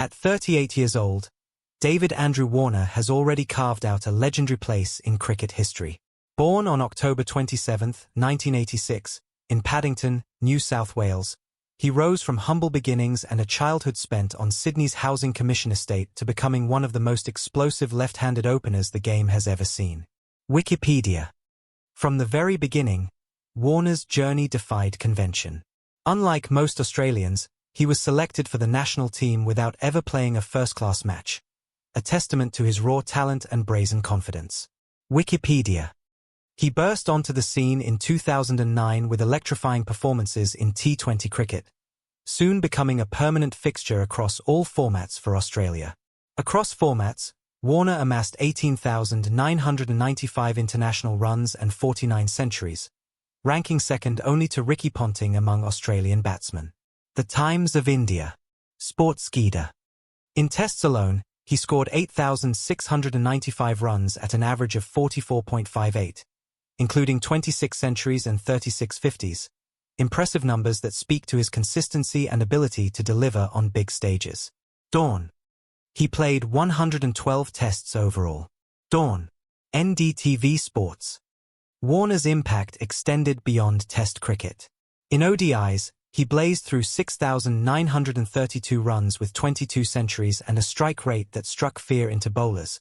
At 38 years old, David Andrew Warner has already carved out a legendary place in cricket history. Born on October 27, 1986, in Paddington, New South Wales, he rose from humble beginnings and a childhood spent on Sydney's Housing Commission estate to becoming one of the most explosive left-handed openers the game has ever seen. Wikipedia. From the very beginning, Warner's journey defied convention. Unlike most Australians, he was selected for the national team without ever playing a first-class match, a testament to his raw talent and brazen confidence. Wikipedia. He burst onto the scene in 2009 with electrifying performances in T20 cricket, soon becoming a permanent fixture across all formats for Australia. Across formats, Warner amassed 18,995 international runs and 49 centuries, ranking second only to Ricky Ponting among Australian batsmen. The Times of India. Sportskeeda. In tests alone, he scored 8,695 runs at an average of 44.58, including 26 centuries and 36 50s, impressive numbers that speak to his consistency and ability to deliver on big stages. Dawn. He played 112 tests overall. Dawn. NDTV Sports. Warner's impact extended beyond Test cricket. In ODIs, he blazed through 6,932 runs with 22 centuries and a strike rate that struck fear into bowlers,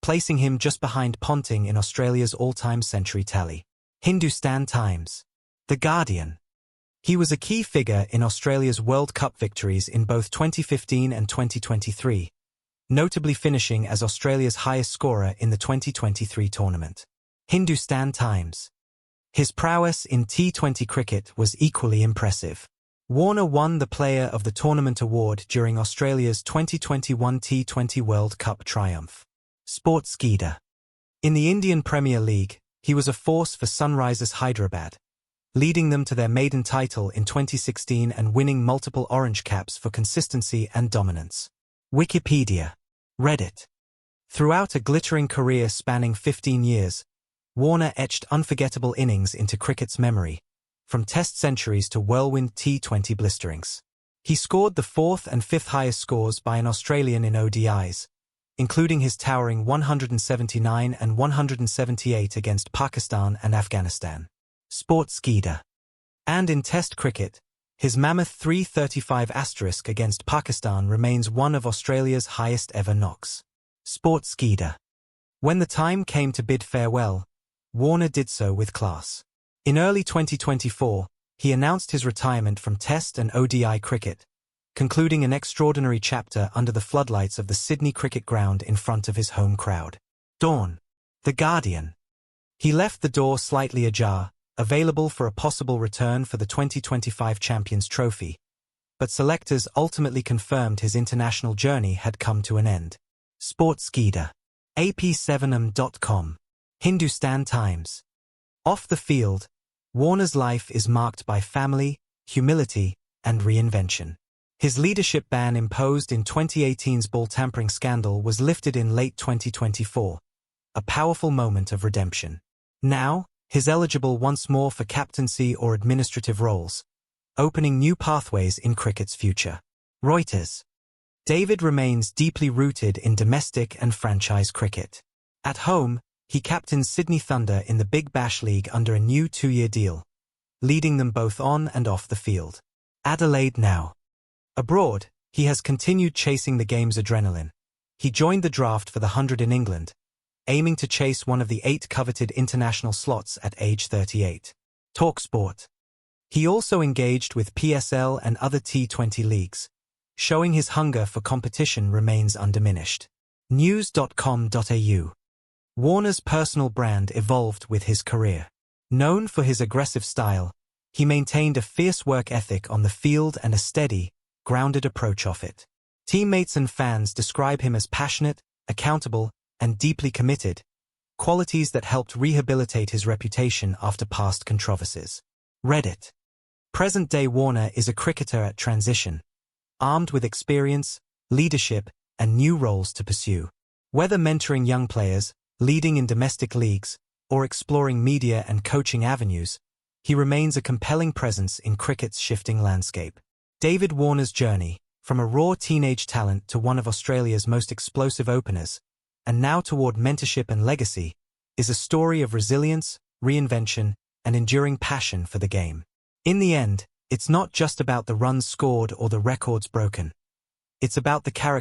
placing him just behind Ponting in Australia's all-time century tally. Hindustan Times. The Guardian. He was a key figure in Australia's World Cup victories in both 2015 and 2023, notably finishing as Australia's highest scorer in the 2023 tournament. Hindustan Times. His prowess in T20 cricket was equally impressive. Warner won the Player of the Tournament award during Australia's 2021 T20 World Cup triumph. Sportskeeda. In the Indian Premier League, he was a force for Sunrisers Hyderabad, leading them to their maiden title in 2016 and winning multiple orange caps for consistency and dominance. Wikipedia. Reddit. Throughout a glittering career spanning 15 years, Warner etched unforgettable innings into cricket's memory, from Test centuries to whirlwind T20 blisterings. He scored the fourth and fifth highest scores by an Australian in ODIs, including his towering 179 and 178 against Pakistan and Afghanistan. Sportskeeda. And in Test cricket, his mammoth 335 asterisk against Pakistan remains one of Australia's highest ever knocks. Sportskeeda. When the time came to bid farewell, Warner did so with class. In early 2024, he announced his retirement from Test and ODI cricket, concluding an extraordinary chapter under the floodlights of the Sydney Cricket Ground in front of his home crowd. Dawn. The Guardian. He left the door slightly ajar, available for a possible return for the 2025 Champions Trophy, but selectors ultimately confirmed his international journey had come to an end. Sportskeeda. AP7am.com. Hindustan Times. Off the field, Warner's life is marked by family, humility, and reinvention. His leadership ban imposed in 2018's ball tampering scandal was lifted in late 2024, a powerful moment of redemption. Now, he's eligible once more for captaincy or administrative roles, opening new pathways in cricket's future. Reuters. David remains deeply rooted in domestic and franchise cricket. At home, he captains Sydney Thunder in the Big Bash League under a new 2-year deal, leading them both on and off the field. Adelaide Now. Abroad, he has continued chasing the game's adrenaline. He joined the draft for the 100 in England, aiming to chase one of the 8 coveted international slots at age 38. TalkSport. He also engaged with PSL and other T20 leagues, showing his hunger for competition remains undiminished. News.com.au. Warner's personal brand evolved with his career. Known for his aggressive style, he maintained a fierce work ethic on the field and a steady, grounded approach off it. Teammates and fans describe him as passionate, accountable, and deeply committed, qualities that helped rehabilitate his reputation after past controversies. Reddit. Present-day Warner is a cricketer at transition, armed with experience, leadership, and new roles to pursue. Whether mentoring young players, leading in domestic leagues, or exploring media and coaching avenues, he remains a compelling presence in cricket's shifting landscape. David Warner's journey, from a raw teenage talent to one of Australia's most explosive openers, and now toward mentorship and legacy, is a story of resilience, reinvention, and enduring passion for the game. In the end, it's not just about the runs scored or the records broken. It's about the character